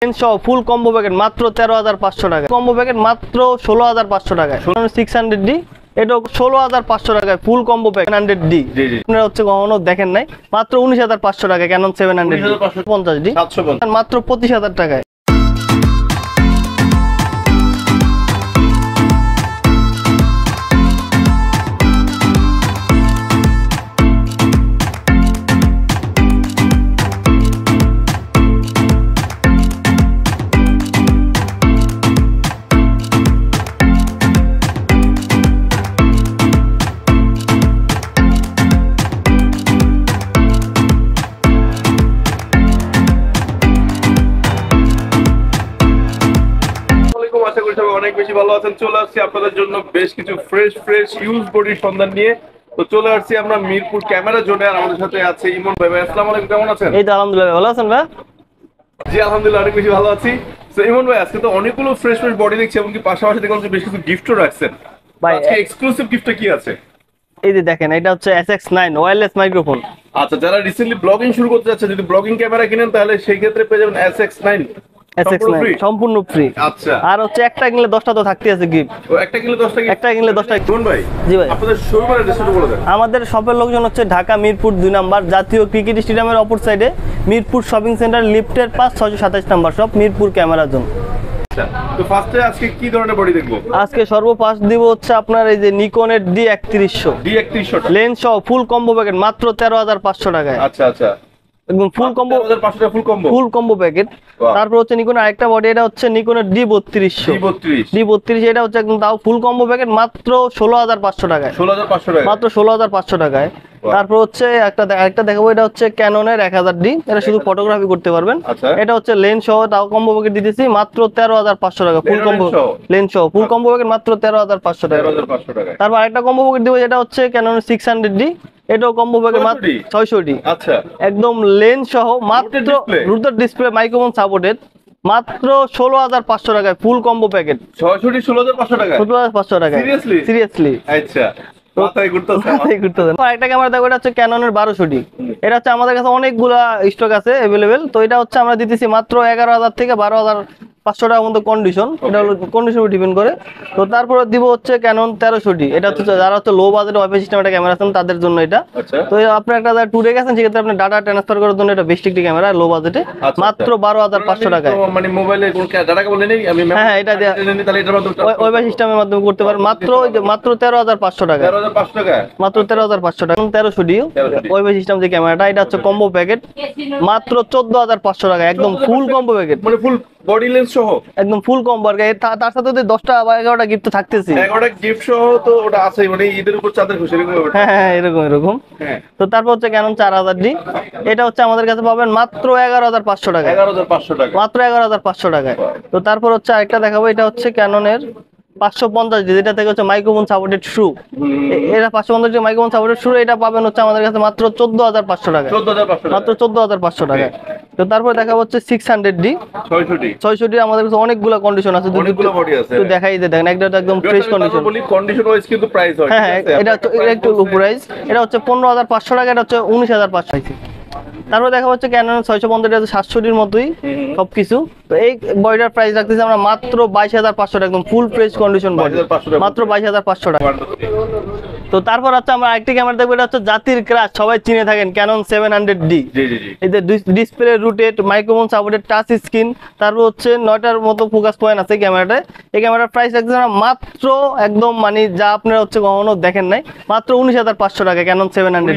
সহ ফুল combo packet মাত্র 13,500 টাকা। কম্বো প্যাকেট মাত্র 16,500 টাকায়। 600D এটা 16,500 টাকায় ফুল কম্বো প্যাকেট 100D। আপনারা হচ্ছে কখনো দেখেন নাই, মাত্র 19,500 টাকায় ক্যানন 700D 50D মাত্র 25,000 টাকায়। আশা করি সবাই অনেক বেশি ভালো আছেন। চলে আসছি আপনাদের জন্য বেশ কিছু ফ্রেশ ইউজ বডির সন্ধান নিয়ে। তো চলে আসছি আমরা মিরপুর ক্যামেরা জোনে, আর আমাদের সাথে আছে ইমন ভাই। ভাই আসসালামু আলাইকুম, কেমন আছেন? এই তো আলহামদুলিল্লাহ, ভালো আছেন ভাই? জি আলহামদুলিল্লাহ অনেক বেশি ভালো আছি। তো ইমন ভাই আজকে তো অনেকগুলো ফ্রেশ বডি দেখছি, এমনকি পাশাপাশি দেখলাম যে বেশ কিছু গিফটও রাখছেন ভাই। আজকে এক্সক্লুসিভ গিফটটা কি আছে? এই যে দেখেন, এটা হচ্ছে SX9 ওয়্যারলেস মাইক্রোফোন। আচ্ছা, যারা রিসেন্টলি ব্লগিং শুরু করতে যাচ্ছে, যদি ব্লগিং ক্যামেরা কিনেন তাহলে সেই ক্ষেত্রে পেয়ে যাবেন SX9 সম্পূর্ণ ফ্রি। আচ্ছা, আর হচ্ছে একটা কিনলে 10টা তো থাকতে আছে গিফট। ও একটা কিনলে 10টা গিফট, একটা কিনলে 10টা। কোন ভাই? জি ভাই, আপনাদের শোরুমের অ্যাড্রেসটা বলে দেন। আমাদের শপের লোকেশন হচ্ছে ঢাকা মিরপুর 2 নাম্বার জাতীয় ক্রিকেট স্টেডিয়ামের অপর সাইডে মিরপুর শপিং সেন্টার লিফটের পাশ 627 number shop Mirpur camera zone. তো ফার্স্টে আজকে কি ধরনের বডি দেখবো? আজকে সর্বফার্স্ট দিব হচ্ছে আপনার এই যে নিকনের D3100 লেন্স সহ ফুল কম্বো প্যাকেট মাত্র 13,500 টাকায়। আচ্ছা আচ্ছা, একদম ফুল কম্বো, 13,500 টাকা ফুল কম্বো প্যাকেট। তারপর হচ্ছে নিকনের আরেকটা বডি, এটা হচ্ছে নিকনের D3200 এটা হচ্ছে একদম তাও ফুল কম্বো প্যাকেট মাত্র 16,500 টাকায়। 16,500 টাকা, মাত্র 16,500 টাকায়। তারপর হচ্ছে একটা দেখাবো, এটা হচ্ছে ক্যাননের 1000D, এটা শুধু ফটোগ্রাফি করতে পারবেন। এটা হচ্ছে লেন্স সহ তাও কম্বো প্যাকেট দিতেছি মাত্র 13,500 টাকা। ফুল কম্বো লেন্স সহ ফুল কম্বো প্যাকেট মাত্র 13,500 টাকা। তারপর আরেকটা কম্বো প্যাকেট দিব, যেটা হচ্ছে ক্যাননের 600D, এটাও কম্বো প্যাকেট মাত্র 600D। আচ্ছা, একদম লেন্স সহ মাত্র রুটার ডিসপ্লে মাইক্রোফোন সাপোর্টেড মাত্র 16,500 টাকায় ফুল কম্বো প্যাকেট। 600D 16,500 টাকা, 16,500 টাকা। সিরিয়াসলি আচ্ছা, একটা ক্যামেরা দেখো, এটা হচ্ছে ক্যাননের 1200D। এটা হচ্ছে আমাদের কাছে অনেকগুলা স্টক আছে অ্যাভেলেবেল। তো এটা হচ্ছে আমরা দিতেছি মাত্র 11,000 থেকে 12,500 টাকার মতো কন্ডিশন, এটা হলো কন্ডিশন ডিপেন্ড করে। তো তারপরে দিব হচ্ছে ক্যানন 1300D, এটা হচ্ছে যারা হচ্ছে লো বাজেটে ওয়াইফাই সিস্টেম একটা ক্যামেরা আছেন তাদের জন্য এটা। তো আপনি একটা ট্যুরে গেছেন, সেক্ষেত্রে আপনি ডাটা ট্রান্সফার করার জন্য এটা বেস্ট একটি ক্যামেরা লো বাজেটে মাত্র 12,500 টাকায়। মানে মোবাইলে কোন ডাটা কেবল নেই, আমি হ্যাঁ এটা তাহলে এটার মাধ্যমে ওয়াইফাই সিস্টেমের মাধ্যমে করতে পারেন মাত্র 13,500 টাকা। 13,500 টাকা, মাত্র 13,500 টাকা। 1300D ওয়াইফাই সিস্টেম যে ক্যামেরাটা, এটা হচ্ছে কম্বো প্যাকেট মাত্র 14,500 টাকা। একদম ফুল কম্বো প্যাকেট, মানে ফুল বডি লেন্স সহ একদম ফুল কম্বো। তার সাথে যদি 10টা বা 11টা গিফট তো থাকতেছি। 11টা গিফট সহ তো ওটা আছে, মানে ঈদের উপর চাঁদের খুশি এরকম। হ্যাঁ এরকম। তো তারপর হচ্ছে ক্যানন 4000D, এটা হচ্ছে আমাদের কাছে পাবেন মাত্র 11,500 টাকা। 11,500 টাকা, মাত্র 11,500 টাকায়। তো তারপর হচ্ছে আরেকটা দেখাবো, এটা হচ্ছে ক্যাননের 550D, যেটা থেকে হচ্ছে মাইক্রোফোন সাপোর্টেড শু। এটা 550D মাইক্রোফোন সাপোর্টেড শু, এটা পাবেন হচ্ছে আমাদের কাছে মাত্র 14,500 টাকা। মাত্র 14,500 টাকা। তো তারপর দেখাবো হচ্ছে 600D 600D আমাদের কাছে অনেকগুলো কন্ডিশন আছে, অনেকগুলো বডি আছে। তো দেখাই দে, দেখেন একটা একদম ফ্রেশ কন্ডিশন। কন্ডিশন ওয়াইজ কিন্তু প্রাইস হয়। হ্যাঁ এটা একটু লো প্রাইস, এটা হচ্ছে 15,500 টাকা, এটা হচ্ছে 19,500। তারপর দেখা হচ্ছে ক্যানন 650, এটা 700Dর মতোই সবকিছু। তো এই বডিটার প্রাইস রাখতেছি আমরা মাত্র 22,500 টাকা, একদম ফুল ফ্রেশ কন্ডিশন বডি মাত্র 22,500 টাকা। তো তারপর হচ্ছে আমরা আরেকটি ক্যামেরা দেখবো, এটা হচ্ছে জাতির ক্রাশ, সবাই চিনে থাকেন ক্যানন 700D। এই যে display rooted microphone supported touch screen, তারপর হচ্ছে 9টার মতো ফোকাস পয়েন্ট আছে ক্যামেরাটায়। এই ক্যামেরার প্রাইস রাখতেছি আমরা মাত্র একদম মানে যা আপনারা হচ্ছে কখনো দেখেন নাই, মাত্র 19,500 টাকা ক্যানন 700D,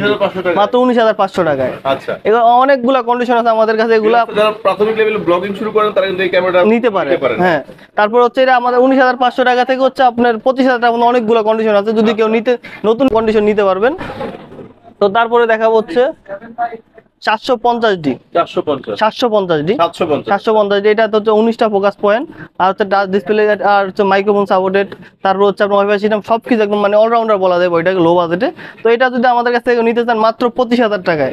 মাত্র 19,500 টাকায়। আচ্ছা, এগুলো অনেকগুলা কন্ডিশন আছে আমাদের কাছে, এগুলা যারা প্রাথমিক লেভেলে ব্লগিং শুরু করেন তারা কিন্তু এই ক্যামেরাটা নিতে পারে। হ্যাঁ, তারপর হচ্ছে এটা আমাদের 19,500 টাকা থেকে হচ্ছে আপনার 25,000 টাকা মতো অনেকগুলো কন্ডিশন আছে, যদি কেউ নতুন কন্ডিশন নিতে পারবেন। তো তারপরে দেখাবো হচ্ছে 750D, এটা হচ্ছে 19টা ফোকাস পয়েন্ট, আর হচ্ছে টাচ ডিসপ্লে, আর হচ্ছে মাইক্রোফোন সাপোর্টেড, তারপর হচ্ছে আপনার ওয়াইফাই সিস্টেম সবকিছু একদম মানে অলরাউন্ডার বলা যায় বইটাকে লো বাজেটে। তো এটা যদি আমাদের কাছ থেকে নিতে চান মাত্র 25,000 টাকায়,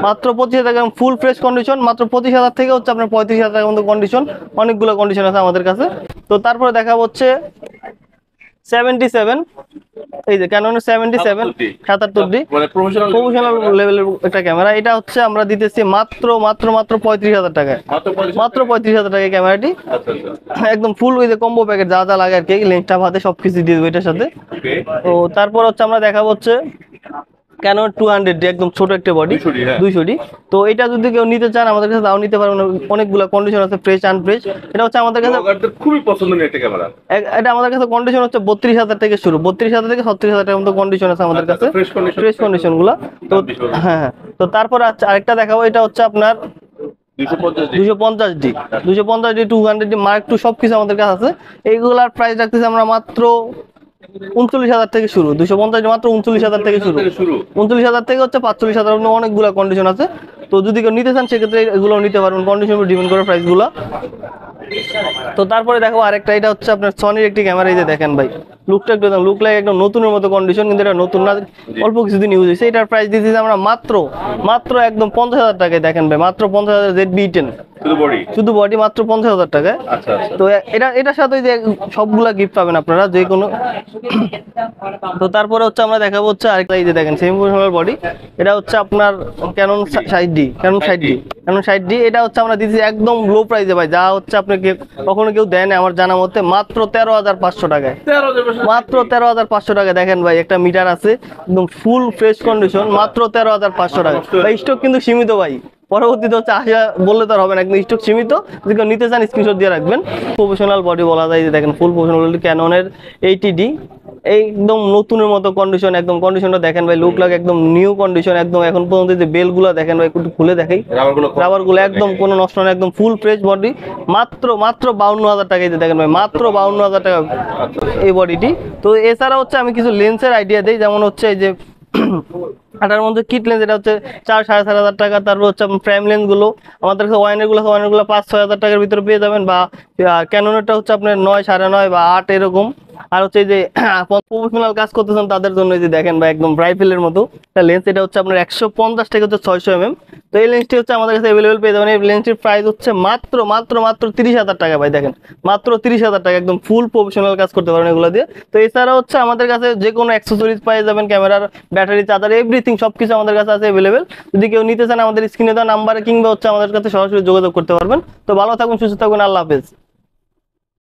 মাত্র 25,000 টাকা ফুল ফ্রেশ কন্ডিশন, মাত্র 25,000 থেকে হচ্ছে আপনার 35,000 টাকার মতো কন্ডিশন, অনেকগুলো কন্ডিশন আছে আমাদের কাছে। তো তারপরে দেখা হচ্ছে 77 এই যে ক্যাননের 77 77D মানে প্রফেশনাল প্রফেশনাল লেভেলের একটা ক্যামেরা। এটা হচ্ছে আমরা দিতেছি মাত্র মাত্র মাত্র 35,000 টাকায়, মাত্র 35,000 টাকায় ক্যামেরাটি। আচ্ছা আচ্ছা একদম ফুল ওই যে কম্বো প্যাকেট যা যা লাগে আর কি, লেন্সটা ভাতে সবকিছু দিয়ে দেবো এটার সাথে। ওকে তো তারপর হচ্ছে আমরা দেখাবো হচ্ছে ক্যানন 200D, একদম ছোট একটা বডি 200D, হ্যাঁ। 200D। তো এটা যদি কেউ নিতে চান আমাদের কাছে তাও নিতে পারবেন, অনেকগুলো কন্ডিশন আছে, ফ্রেশ আনফ্রেশ। এটা হচ্ছে আমাদের কাছে ব্লগারদের খুবই পছন্দের একটা ক্যামেরা। এটা আমাদের কাছে কন্ডিশন হচ্ছে 32,000 থেকে শুরু, 32,000 থেকে 36,000 টাকার মতো কন্ডিশন আছে আমাদের কাছে, ফ্রেশ কন্ডিশন, ফ্রেশ কন্ডিশন গুলা। তো হ্যাঁ হ্যাঁ, তো তারপর আরেকটা দেখাবো, এটা হচ্ছে আপনার 250D 250D 200D সবকিছু আমাদের কাছে আছে। এইগুলার প্রাইস রাখতেছি আমরা মাত্র 39,000 থেকে শুরু, 250 মাত্র 39,000 থেকে শুরু, 39,000 থেকে হচ্ছে 45,000, অনেকগুলো কন্ডিশন আছে। তো যদি কেউ নিতে চান সেক্ষেত্রে এগুলো নিতে পারবেন, কন্ডিশন ডিপেন্ড করে প্রাইস গুলো। তো তারপরে দেখো আরেকটা, এটা হচ্ছে আপনার সনির একটি ক্যামেরা। এই যে দেখেন ভাই, লুকটা একটু লুক লাগে একদম নতুনের মতো কন্ডিশন, কিন্তু এটা নতুন না, অল্প কিছুদিন ইউজ হয়েছে। এটার প্রাইস দিতেছি আমরা মাত্র মাত্র একদম 50,000 টাকায়। দেখেন ভাই, মাত্র 50,000 ZB-10 শুধু বডি, মাত্র 50,000 টাকায়। আচ্ছা আচ্ছা তো এটার সাথে যে সবগুলা গিফট পাবেন আপনারা যে কোনো। তো তারপরে হচ্ছে আমরা দেখাবো হচ্ছে আরেকটা, এই যে দেখেন সেমি প্রফেশনাল বডি। এটা হচ্ছে আপনার ক্যানন 60D। এটা হচ্ছে আমরা দিচ্ছি একদম লো প্রাইসে ভাই, যা হচ্ছে আপনাকে কখনো কেউ দেয় না আমার জানা মতে, মাত্র 13,500 টাকায়, মাত্র 13,500 টাকায়। দেখেন ভাই, একটা মিটার আছে একদম ফুল ফ্রেশ কন্ডিশন, মাত্র 13,500 টাকা ভাই। স্টক কিন্তু সীমিত ভাই, পরবর্তীতে হচ্ছে আসা বললে তো আর হবে না, একদম স্টক সীমিত। যদি কেউ নিতে চান স্ক্রিনশট দিয়ে রাখবেন। প্রফেশনাল বডি বলা যায়, যে দেখেন ফুল প্রফেশনাল ক্যাননের 80D, একদম নতুনের মতো কন্ডিশন, একদম কন্ডিশনটা দেখেন ভাই, লুক লাগে একদম নিউ কন্ডিশন একদম। এখন পর্যন্ত যে বেলগুলো দেখেন ভাই, একটু খুলে দেখাই, রাবারগুলো একদম কোনো নষ্ট না, একদম ফুল ফ্রেশ বডি, মাত্র মাত্র 52,000 টাকা। এই যে দেখেন ভাই, মাত্র 52,000 টাকা এই বডিটি। তো এছাড়া হচ্ছে আমি কিছু লেন্সের আইডিয়া দিই, যেমন হচ্ছে এই যে এটার মধ্যে কিট লেন্স, এটা হচ্ছে 4-4.5 টাকা। তারপর হচ্ছে প্রাইম লেন্স গুলো আমাদের কাছে ওয়াইনের গুলো 5-6 হাজার টাকার ভিতরে পেয়ে যাবেন, বা ক্যাননেরটা হচ্ছে আপনার 9-9.5 বা 8 এরকম। আর হচ্ছে এই যে প্রফেশনাল কাজ করতেছেন তাদের জন্য, এই যে দেখেন ভাই, একদম রাইফেলের মতো একটা লেন্স। এটা হচ্ছে আপনার 150 থেকে হচ্ছে 600 mm। তো এই লেন্সটি হচ্ছে আমাদের কাছে অ্যাভেলেবেল পেয়ে যাবেন। এই লেন্সটির প্রাইস হচ্ছে মাত্র মাত্র মাত্র 30,000 টাকা ভাই। দেখেন মাত্র 30,000 টাকা, একদম ফুল প্রফেশনাল কাজ করতে পারেন এগুলো দিয়ে। তো এছাড়া হচ্ছে আমাদের কাছে যে কোনো অ্যাক্সেসরিজ পেয়ে যাবেন, ক্যামেরার ব্যাটারি, চার্জার, এভরিথিং সবকিছু আমাদের কাছে আছে অ্যাভেলেবেল। যদি কেউ নিতে চান আমাদের স্ক্রিনে দেওয়া নাম্বারে কিংবা হচ্ছে আমাদের কাছে সরাসরি যোগাযোগ করতে পারবেন। তো ভালো থাকুন, সুস্থ থাকুন, আল্লাহ হাফেজ।